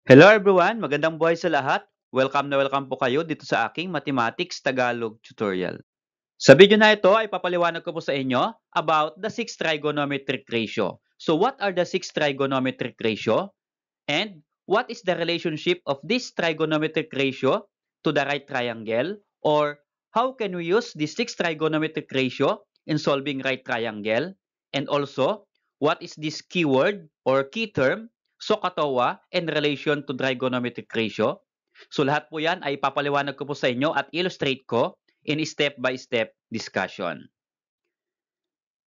Hello everyone, magandang buhay sa lahat. Welcome na welcome po kayo dito sa aking Mathematics Tagalog tutorial. Sa video na ito ay papaliwanag ko po sa inyo about the six trigonometric ratio. So what are the six trigonometric ratio? And what is the relationship of this trigonometric ratio to the right triangle? Or how can we use this six trigonometric ratio in solving right triangle? And also, what is this keyword or key term, SOHCAHTOA, in relation to trigonometric ratio? So lahat po yan ay papaliwanag ko po sa inyo at illustrate ko in step-by-step discussion.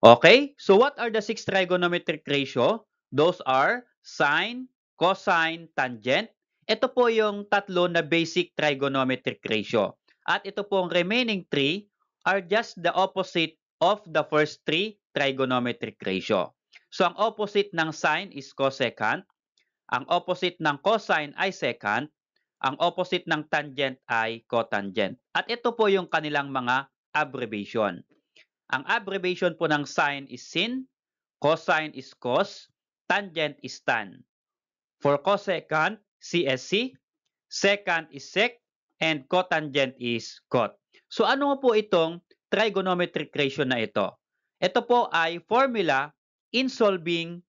Okay, so what are the six trigonometric ratio? Those are sine, cosine, tangent. Ito po yung tatlo na basic trigonometric ratio. At ito pong remaining three are just the opposite of the first three trigonometric ratio. So ang opposite ng sine is cosecant, ang opposite ng cosine ay secant, ang opposite ng tangent ay cotangent. At ito po yung kanilang mga abbreviation. Ang abbreviation po ng sine is sin, cosine is cos, tangent is tan. For cosecant, CSC, secant is sec, and cotangent is cot. So ano po itong trigonometric ratio na ito? Ito po ay formula in solving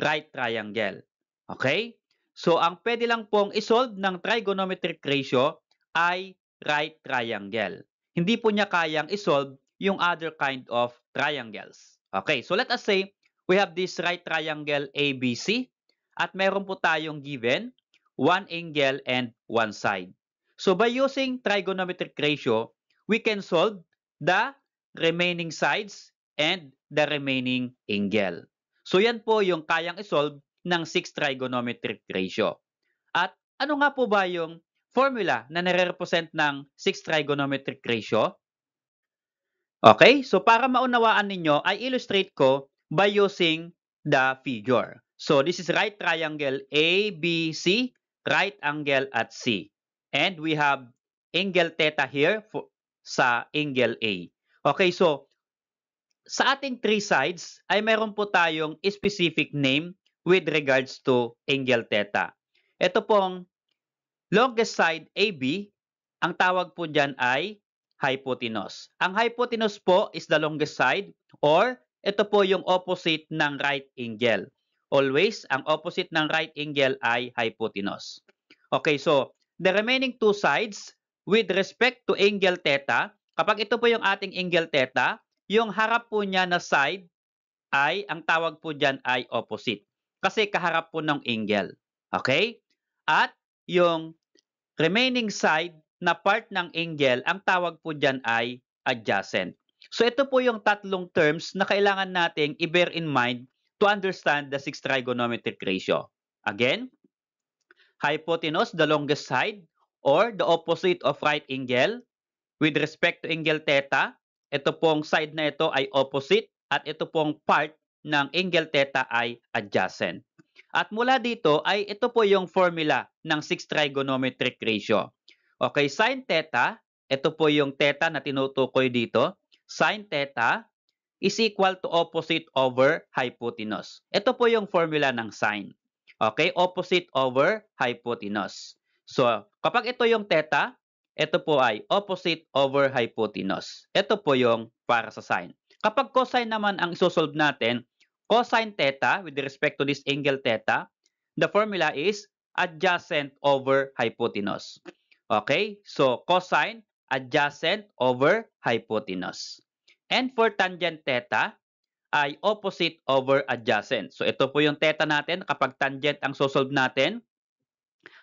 right triangle. Okay? So ang pwede lang pong isolve ng trigonometric ratio ay right triangle. Hindi po niya kayang isolve yung other kind of triangles. Okay, so let us say we have this right triangle ABC at meron po tayong given one angle and one side. So by using trigonometric ratio, we can solve the remaining sides and the remaining angle. So yan po yung kayang isolve ng 6 trigonometric ratio. At ano nga po ba yung formula na nare-represent ng 6 trigonometric ratio? Okay, so para maunawaan ninyo, I illustrate ko by using the figure. So this is right triangle ABC, right angle at C. And we have angle theta here sa angle A. Okay, so sa ating three sides ay meron po tayong specific name with regards to angle theta. Ito pong longest side AB, ang tawag po dyan ay hypotenuse. Ang hypotenuse po is the longest side or ito po yung opposite ng right angle. Always, ang opposite ng right angle ay hypotenuse. Okay, so the remaining two sides with respect to angle theta, kapag ito po yung ating angle theta, yung harap po niya na side ay, ang tawag po dyan ay opposite. Kasi kaharap po ng angle. Okay? At yung remaining side na part ng angle, ang tawag po dyan ay adjacent. So ito po yung tatlong terms na kailangan nating i-bear in mind to understand the six trigonometric ratio. Again, hypotenuse, the longest side, or the opposite of right angle. With respect to angle theta, ito pong side na ito ay opposite at ito pong part ng angle theta ay adjacent. At mula dito ay ito po yung formula ng 6 trigonometric ratio. Okay, sin theta, ito po yung theta na tinutukoy dito. Sin theta is equal to opposite over hypotenuse. Ito po yung formula ng sine. Okay, opposite over hypotenuse. So, kapag ito yung theta, ito po ay opposite over hypotenuse. Ito po yung para sa sine. Kapag cosine naman ang isosolve natin, cosine theta with respect to this angle theta, the formula is adjacent over hypotenuse. Okay? So, cosine adjacent over hypotenuse. And for tangent theta, ay opposite over adjacent. So, ito po yung theta natin. Kapag tangent ang sosolve natin,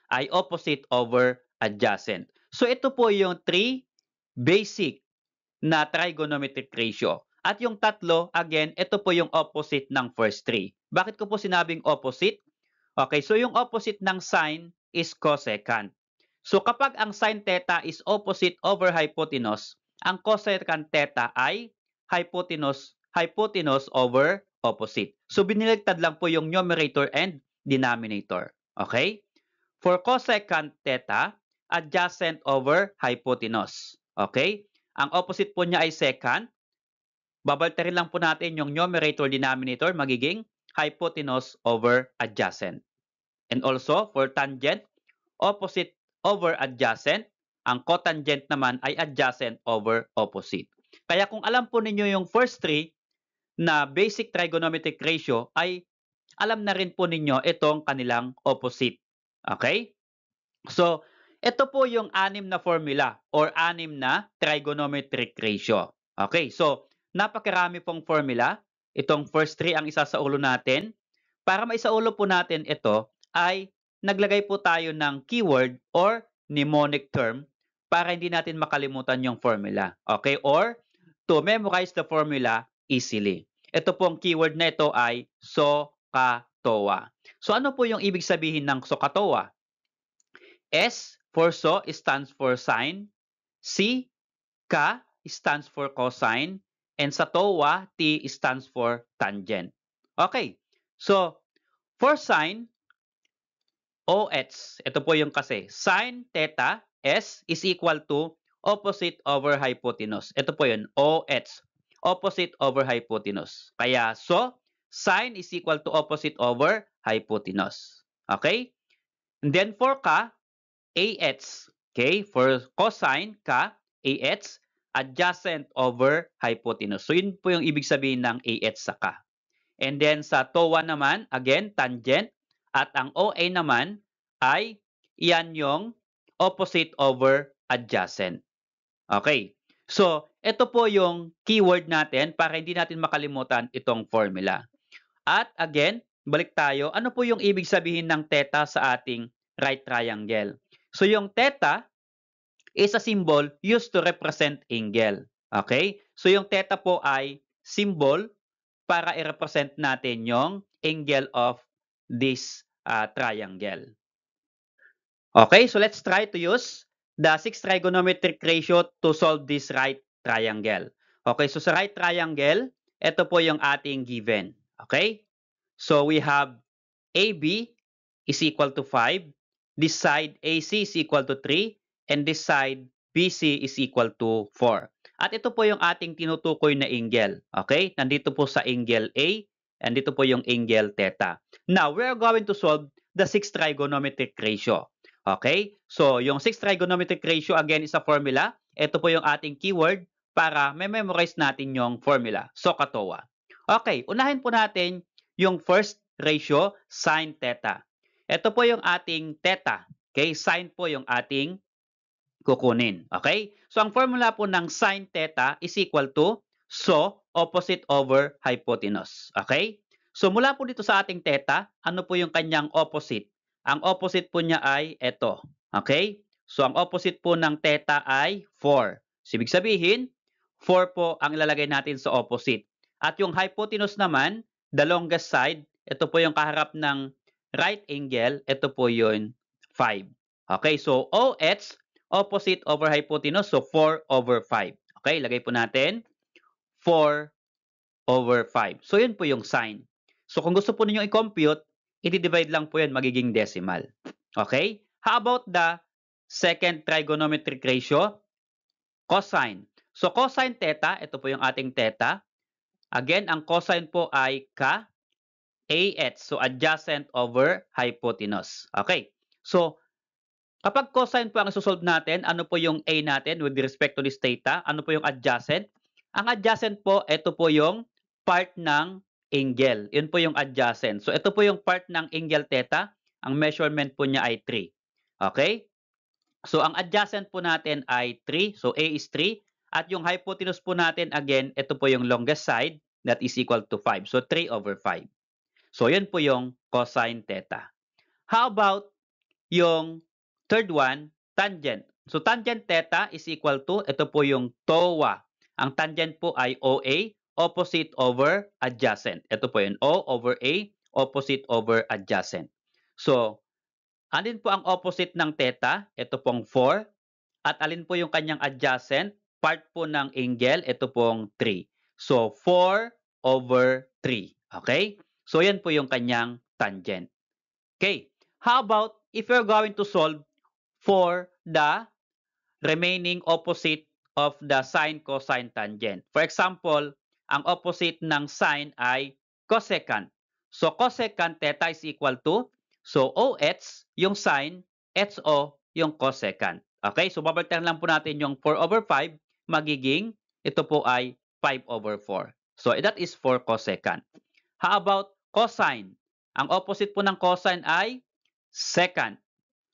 ay opposite over adjacent. So, ito po yung three basic na trigonometric ratio. At yung tatlo, again, ito po yung opposite ng first three. Bakit ko po sinabing opposite? Okay, so yung opposite ng sine is cosecant. So kapag ang sine theta is opposite over hypotenuse, ang cosecant theta ay hypotenuse over opposite. So biniligtad lang po yung numerator and denominator. Okay? For cosecant theta, adjacent over hypotenuse. Okay? Ang opposite po niya ay secant. Babaltarin lang po natin yung numerator denominator magiging hypotenuse over adjacent. And also, for tangent, opposite over adjacent. Ang cotangent naman ay adjacent over opposite. Kaya kung alam po ninyo yung first three na basic trigonometric ratio, ay alam na rin po ninyo itong kanilang opposite. Okay? So, ito po yung anim na formula or anim na trigonometric ratio. Okay, so napakarami pong formula. Itong first three ang isa sa ulo natin. Para maisaulo po natin ito, ay naglagay po tayo ng keyword or mnemonic term para hindi natin makalimutan yung formula. Okay, or to memorize the formula easily. Ito pong keyword na ito ay SOHCAHTOA. So ano po yung ibig sabihin ng SOHCAHTOA? S for so stands for sine, C, K stands for cosine, and sa TOA, T stands for tangent. Okay, so for sine, OH, ito po yung kasi, sine theta S is equal to opposite over hypotenuse. Ito po yun, OH, opposite over hypotenuse. Kaya, so, sine is equal to opposite over hypotenuse. Okay? And then for K, AH. Okay? For cosine, K, AH, adjacent over hypotenuse. So, yun po yung ibig sabihin ng AH sa K. And then sa TOA naman, again, tangent. At ang OA naman ay yan yung opposite over adjacent. Okay. So, ito po yung keyword natin para hindi natin makalimutan itong formula. At again, balik tayo. Ano po yung ibig sabihin ng theta sa ating right triangle? So, yung theta is a symbol used to represent angle. Okay? So, yung theta po ay symbol para i-represent natin yung angle of this triangle. Okay, so let's try to use the 6 trigonometric ratio to solve this right triangle. Okay, so sa right triangle, ito po yung ating given. Okay? So we have AB is equal to 5, this side AC is equal to 3, and this side BC is equal to 4. At ito po yung ating tinutukoy na angle. Okay? Nandito po sa angle A, and dito po yung angle theta. Now, we are going to solve the 6 trigonometric ratio. Okay? So, yung 6 trigonometric ratio, again, is a formula. Ito po yung ating keyword para memorize natin yung formula. SOHCAHTOA. Okay, unahin po natin yung first ratio, sine theta. Ito po yung ating theta. Okay, sine po yung ating kukunin. Okay? So, ang formula po ng sine theta is equal to so opposite over hypotenuse. Okay? So, mula po dito sa ating theta, ano po yung kanyang opposite? Ang opposite po niya ay ito. Okay? So, ang opposite po ng theta ay 4. So, ibig sabihin, 4 po ang ilalagay natin sa opposite. At yung hypotenuse naman, the longest side, ito po yung kaharap ng right angle, ito po yung 5. Okay? So, OH, opposite over hypotenuse, so 4 over 5. Okay, lagay po natin 4 over 5. So, yun po yung sine. So, kung gusto po ninyo i-compute, i-divide lang po yan, magiging decimal. Okay? How about the second trigonometric ratio? Cosine. So, cosine theta, ito po yung ating theta. Again, ang cosine po ay K, AH, so adjacent over hypotenuse. Okay? So, kapag cosine po ang isusolve natin, ano po yung A natin with respect to this theta? Ano po yung adjacent? Ang adjacent po, ito po yung part ng angle. Yun po yung adjacent. So, ito po yung part ng angle theta. Ang measurement po niya ay 3. Okay? So, ang adjacent po natin ay 3. So, A is 3. At yung hypotenuse po natin, again, ito po yung longest side that is equal to 5. So, 3 over 5. So, yun po yung cosine theta. How about yung third one, tangent. So, tangent theta is equal to, ito po yung TOA. Ang tangent po ay OA, opposite over adjacent. Ito po yung O over A, opposite over adjacent. So, alin po ang opposite ng theta? Ito pong 4. At alin po yung kanyang adjacent? Part po ng angle, ito pong 3. So, 4 over 3. Okay? So, yan po yung kanyang tangent. Okay. How about if you're going to solve for the remaining opposite of the sine, cosine, tangent? For example, ang opposite ng sine ay cosecant. So, cosecant theta is equal to So, OH, yung sine, HO, yung cosecant. Okay, so babalikan lang po natin yung 4 over 5, magiging, ito po ay 5 over 4. So, that is for cosecant. How about cosine? Ang opposite po ng cosine ay secant.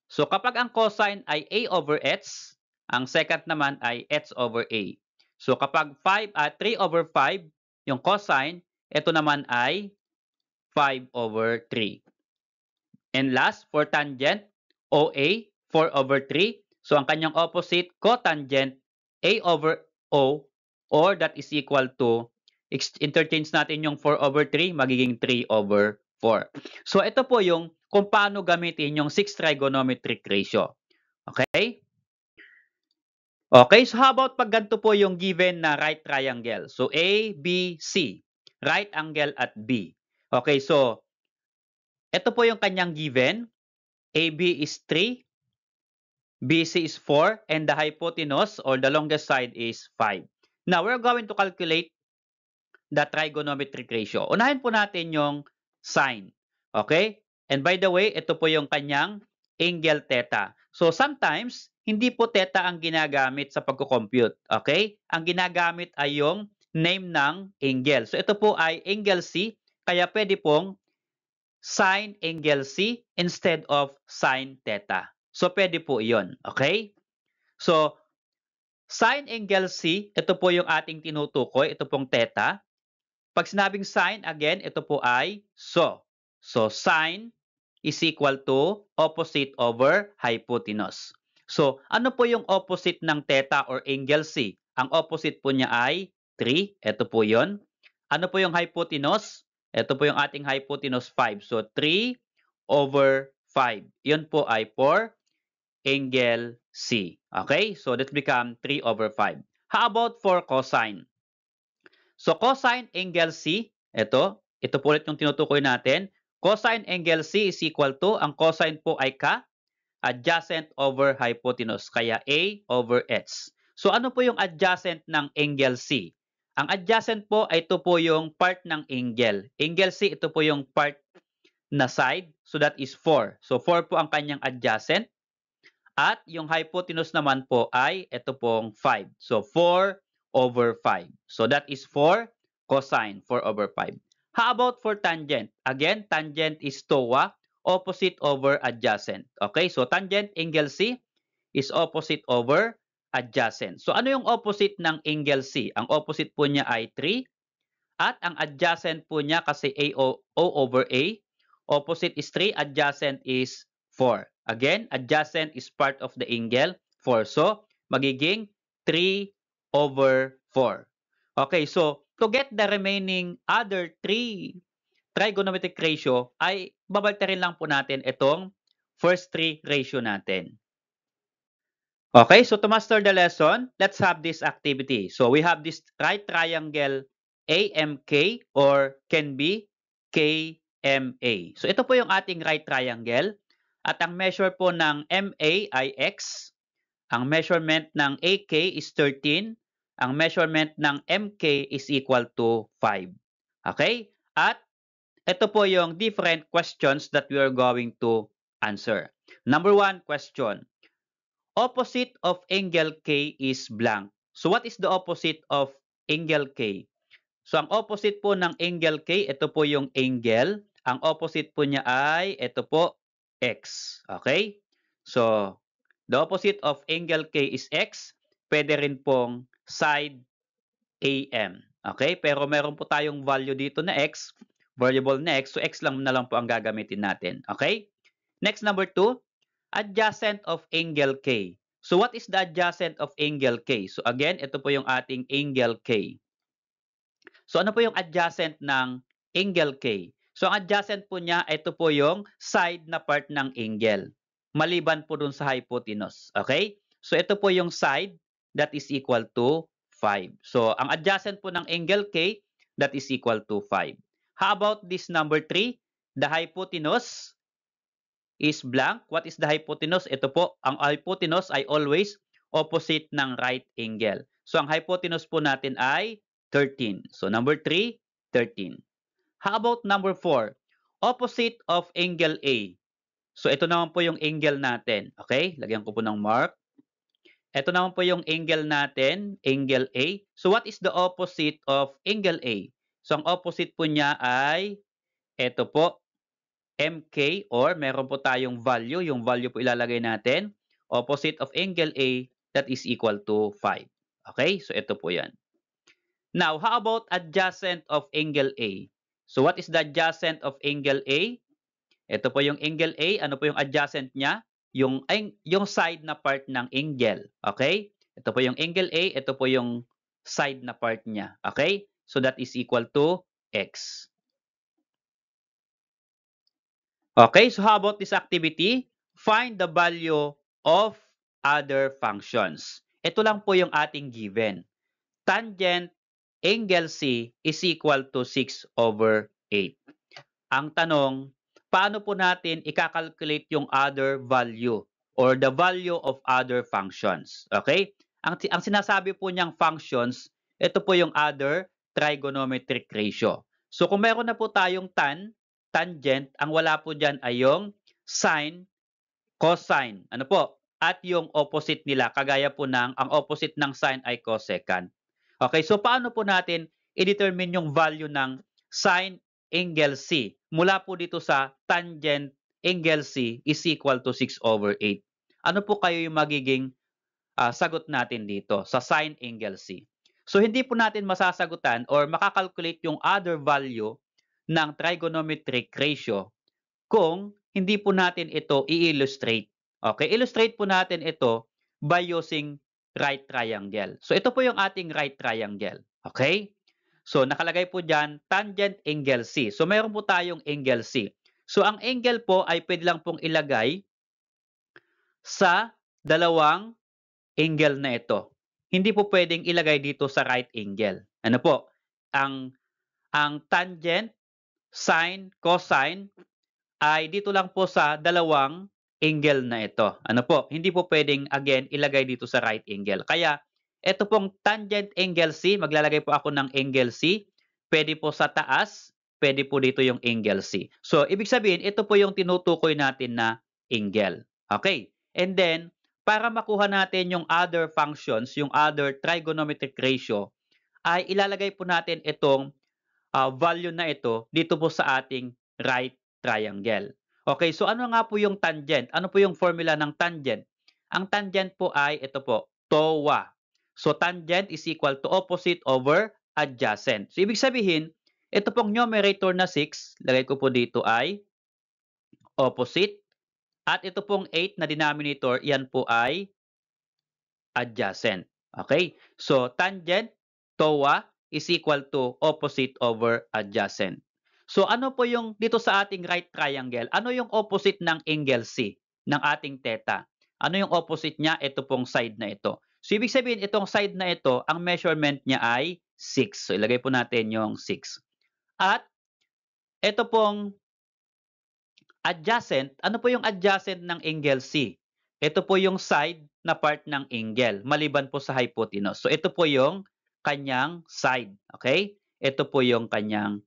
So, kapag ang cosine ay A over H, ang secant naman ay H over A. So, kapag 3 over 5, yung cosine, ito naman ay 5 over 3. And last, for tangent, OA, 4 over 3. So, ang kanyang opposite, cotangent, A over O, or that is equal to, interchange natin yung 4 over 3, magiging 3 over 4. So, ito po yung kung paano gamitin yung 6 trigonometric ratio. Okay? Okay, so how about pag ganito po yung given na right triangle? So, A, B, C. Right angle at B. Okay, so, ito po yung kanyang given. AB is 3, BC is 4, and the hypotenuse or the longest side is 5. Now, we're going to calculate the trigonometric ratio. Unahin po natin yung sine. Okay? And by the way, ito po yung kanyang angle theta. So, sometimes, hindi po theta ang ginagamit sa pagko-compute. Okay? Ang ginagamit ay yung name ng angle. So, ito po ay angle C, kaya pwede pong sine angle C instead of sine theta. So, pwede po yun. Okay? So, sine angle C, ito po yung ating tinutukoy. Ito pong theta. Pag sinabing sine, again, ito po ay so. So, sine is equal to opposite over hypotenuse. So, ano po yung opposite ng theta or angle C? Ang opposite po niya ay 3. Ito po yun. Ano po yung hypotenuse? Ito po yung ating hypotenuse 5. So, 3 over 5. Yun po ay for angle C. Okay? So, that become 3 over 5. How about for cosine? So, cosine angle C, ito po ulit yung tinutukoy natin. Cosine angle C is equal to, ang cosine po ay ka, adjacent over hypotenuse, kaya A over H. So, ano po yung adjacent ng angle C? Ang adjacent po ay ito po yung part ng angle. Angle C, ito po yung part na side. So, that is 4. So, 4 po ang kanyang adjacent. At yung hypotenuse naman po ay ito pong 5. So, 4 over 5. So, that is for cosine, 4 over 5. How about for tangent? Again, tangent is TOA, opposite over adjacent. Okay, so tangent angle C is opposite over adjacent. So, ano yung opposite ng angle C? Ang opposite po niya ay 3. At ang adjacent po niya kasi O over A, opposite is 3, adjacent is 4. Again, adjacent is part of the angle 4. So, magiging 3 over 4. Okay, so to get the remaining other 3 trigonometric ratio ay babaltarin lang po natin itong first 3 ratio natin. Okay, so to master the lesson, let's have this activity. So we have this right triangle AMK or can be KMA. So ito po yung ating right triangle at ang measure po ng MA ay X, ang measurement ng AK is 13, ang measurement ng MK is equal to 5. Okay? At ito po yung different questions that we are going to answer. Number 1 question. Opposite of angle K is blank. So what is the opposite of angle K? So ang opposite po ng angle K, ito po yung angle. Ang opposite po niya ay ito po, X. Okay? So the opposite of angle K is X. Pwede rin pong side AM. Okay? Pero meron po tayong value dito na X, variable na X. So X lang na lang po ang gagamitin natin. Okay? Next, number 2. Adjacent of angle K. So what is the adjacent of angle K? So again, ito po yung ating angle K. So ano po yung adjacent ng angle K? So ang adjacent po niya, ito po yung side na part ng angle. Maliban po dun sa hypotenuse. Okay? So ito po yung side that is equal to 5. So ang adjacent po ng angle K, that is equal to 5. How about this number 3? The hypotenuse is blank. What is the hypotenuse? Ito po, ang hypotenuse ay always opposite ng right angle. So, ang hypotenuse po natin ay 13. So, number 3, 13. How about number 4? Opposite of angle A. So, ito naman po yung angle natin. Okay? Lagyan ko po ng mark. Ito naman po yung angle natin, angle A. So, what is the opposite of angle A? So, ang opposite po niya ay ito po, MK, or meron po tayong value. Yung value po ilalagay natin. Opposite of angle A, that is equal to 5. Okay? So, ito po yan. Now, how about adjacent of angle A? So, what is the adjacent of angle A? Ito po yung angle A. Ano po yung adjacent niya? Yung side na part ng angle. Okay? Ito po yung angle A. Ito po yung side na part niya. Okay? So, that is equal to X. Okay, so how about this activity? Find the value of other functions. Ito lang po yung ating given. Tangent angle C is equal to 6/8. Ang tanong, paano po natin ikakalculate yung other value or the value of other functions? Okay? Ang sinasabi po niyang functions, ito po yung other trigonometric ratio. So kung meron na po tayong tangent, ang wala po dyan ay yung sine, cosine. Ano po? At yung opposite nila, kagaya po ang opposite ng sine ay cosecant. Okay, so paano po natin i-determine yung value ng sine angle C mula po dito sa tangent angle C is equal to 6/8? Ano po kayo yung magiging sagot natin dito sa sine angle C? So hindi po natin masasagutan or makakalculate yung other value ng trigonometric ratio kung hindi po natin ito i-illustrate. Okay, illustrate po natin ito by using right triangle. So ito po yung ating right triangle. Okay? So nakalagay po diyan tangent angle C. So meron po tayong angle C. So ang angle po ay pwede lang pong ilagay sa dalawang angle na ito. Hindi po pwedeng ilagay dito sa right angle. Ano po? Ang tangent, sine, cosine ay dito lang po sa dalawang angle na ito. Ano po? Hindi po pwedeng again ilagay dito sa right angle. Kaya ito pong tangent angle C, maglalagay po ako ng angle C. Pwede po sa taas, pwede po dito yung angle C. So, ibig sabihin, ito po yung tinutukoy natin na angle. Okay? And then, para makuha natin yung other functions, yung other trigonometric ratio, ay ilalagay po natin itong value na ito dito po sa ating right triangle. Okay, so ano nga po yung tangent? Ano po yung formula ng tangent? Ang tangent po ay ito po, TOA. So tangent is equal to opposite over adjacent. So ibig sabihin, ito pong numerator na 6, lagay ko po dito ay opposite. At ito pong 8 na denominator, yan po ay adjacent. Okay? So tangent, TOA, is equal to opposite over adjacent. So ano po yung dito sa ating right triangle? Ano yung opposite ng angle C ng ating theta? Ano yung opposite niya? Ito pong side na ito. So ibig sabihin itong side na ito, ang measurement niya ay 6. So ilagay po natin yung 6. At ito pong adjacent, ano po yung adjacent ng angle C? Ito po yung side na part ng angle, maliban po sa hypotenuse. So ito po yung kanyang side. Okay? Ito po yung kanyang,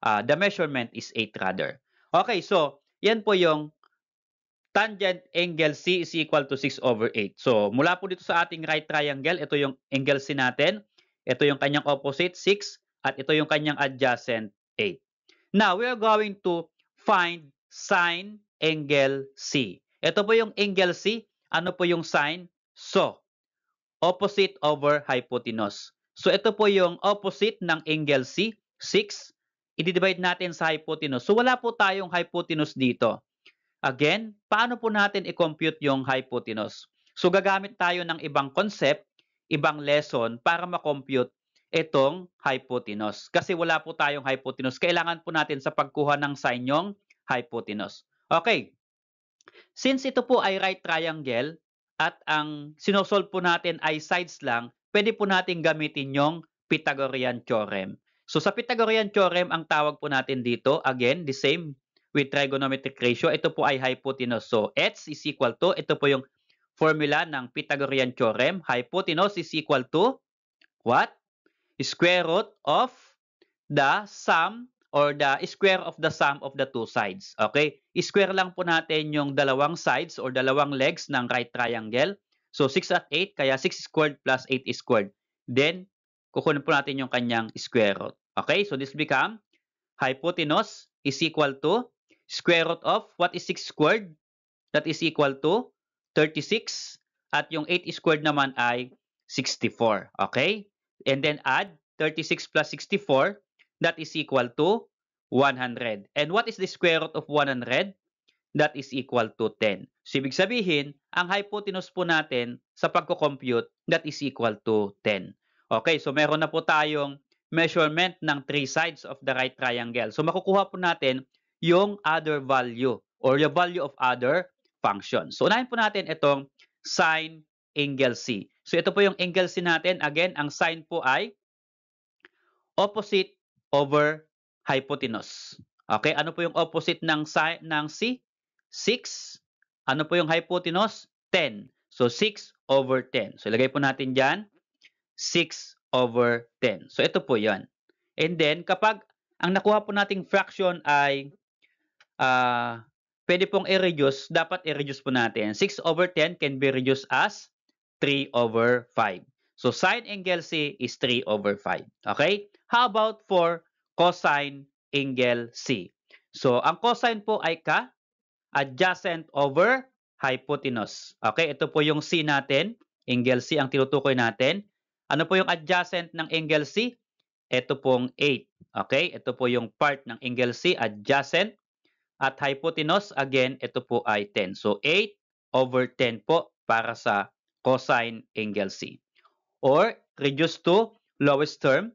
the measurement is 8 rather. Okay, so yan po yung tangent angle C is equal to 6/8. So mula po dito sa ating right triangle, ito yung angle C natin. Ito yung kanyang opposite, 6. At ito yung kanyang adjacent, 8. Now, we are going to find sine angle C. Ito po yung angle C. Ano po yung sine? So, opposite over hypotenuse. So, ito po yung opposite ng angle C, 6. I-divide natin sa hypotenuse. So, wala po tayong hypotenuse dito. Again, paano po natin i-compute yung hypotenuse? So, gagamit tayo ng ibang concept, ibang lesson para ma-compute itong hypotenuse. Kasi wala po tayong hypotenuse. Kailangan po natin sa pagkuha ng sine yung hypotenuse. Okay. Since ito po ay right triangle at ang sinosolve po natin ay sides lang, pwede po natin gamitin yung Pythagorean theorem. So sa Pythagorean theorem, ang tawag po natin dito, again, the same with trigonometric ratio. Ito po ay hypotenuse. So h is equal to, ito po yung formula ng Pythagorean theorem. Hypotenuse is equal to what? Square root of the sum or the square of the sum of the two sides. Okay? Square lang po natin yung dalawang sides or dalawang legs ng right triangle. So 6 at 8, kaya 6 squared plus 8 squared. Then, kukunin po natin yung kanyang square root. Okay? So this become hypotenuse is equal to square root of what is 6 squared? That is equal to 36. At yung 8 squared naman ay 64. Okay? And then add 36 plus 64. That is equal to 100. And what is the square root of 100? That is equal to 10. So, ibig sabihin, ang hypotenuse po natin sa pagko-compute, that is equal to 10. Okay, so meron na po tayong measurement ng three sides of the right triangle. So, makukuha po natin yung other value or yung value of other function. So, unahin po natin itong sine angle C. So, ito po yung angle C natin. Again, ang sine po ay opposite over hypotenuse. Okay, ano po yung opposite ng C? 6. Ano po yung hypotenuse? 10. So 6 over 10. So ilagay po natin dyan, 6 over 10. So ito po yan. And then kapag ang nakuha po nating fraction ay pwede pong i-reduce, dapat i-reduce po natin. 6 over 10 can be reduced as 3 over 5. So sine angle C is 3 over 5. Okay? How about for cosine angle C? So ang cosine po ay adjacent over hypotenuse. Okay? Ito po yung C natin. Angle C ang tinutukoy natin. Ano po yung adjacent ng angle C? Ito pong 8. Okay? Ito po yung part ng angle C, adjacent. At hypotenuse, again, ito po ay 10. So 8 over 10 po para sa cosine angle C. Or, reduce to lowest term,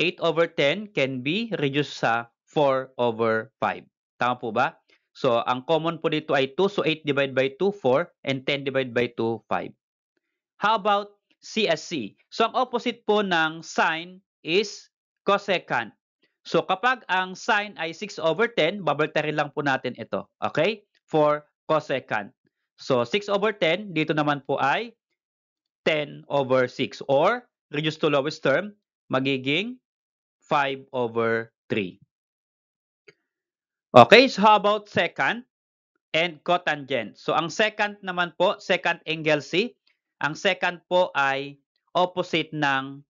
8 over 10 can be reduced sa 4 over 5. Tama po ba? So, ang common po dito ay 2. So, 8 divided by 2, 4. And 10 divided by 2, 5. How about C as C? So, ang opposite po ng sine is cosecant. So, kapag ang sine ay 6 over 10, babaltarin lang po natin ito. Okay? For cosecant. So, 6 over 10, dito naman po ay 10 over 6. Or, reduce to lowest term, magiging 5 over 3. Okay, so how about secant and cotangent? So, ang secant naman po, secant angle C, ang secant po ay opposite ng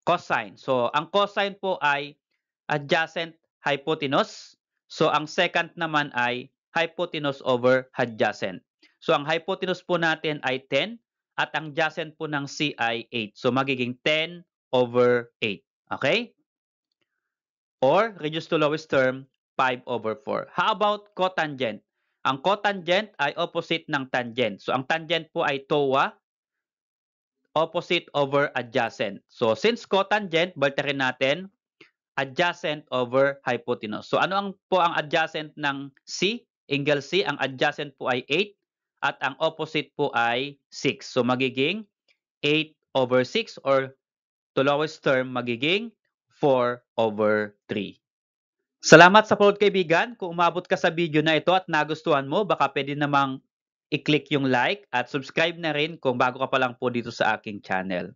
cosine. So, ang cosine po ay adjacent hypotenuse. So, ang secant naman ay hypotenuse over adjacent. So, ang hypotenuse po natin ay 10 at ang adjacent po ng C ay 8. So, magiging 10 over 8. Okay? Or, reduce to lowest term, 5 over 4. How about cotangent? Ang cotangent ay opposite ng tangent. So, ang tangent po ay TOA, opposite over adjacent. So, since cotangent, baltarin natin, adjacent over hypotenuse. So, ano po ang adjacent ng C? Angle C, ang adjacent po ay 8 at ang opposite po ay 6. So, magiging 8 over 6 or to lowest term, magiging 4 over 3. Salamat sa panood kaibigan. Kung umabot ka sa video na ito at nagustuhan mo, baka pwede namang i-click yung like at subscribe na rin kung bago ka pa lang po dito sa aking channel.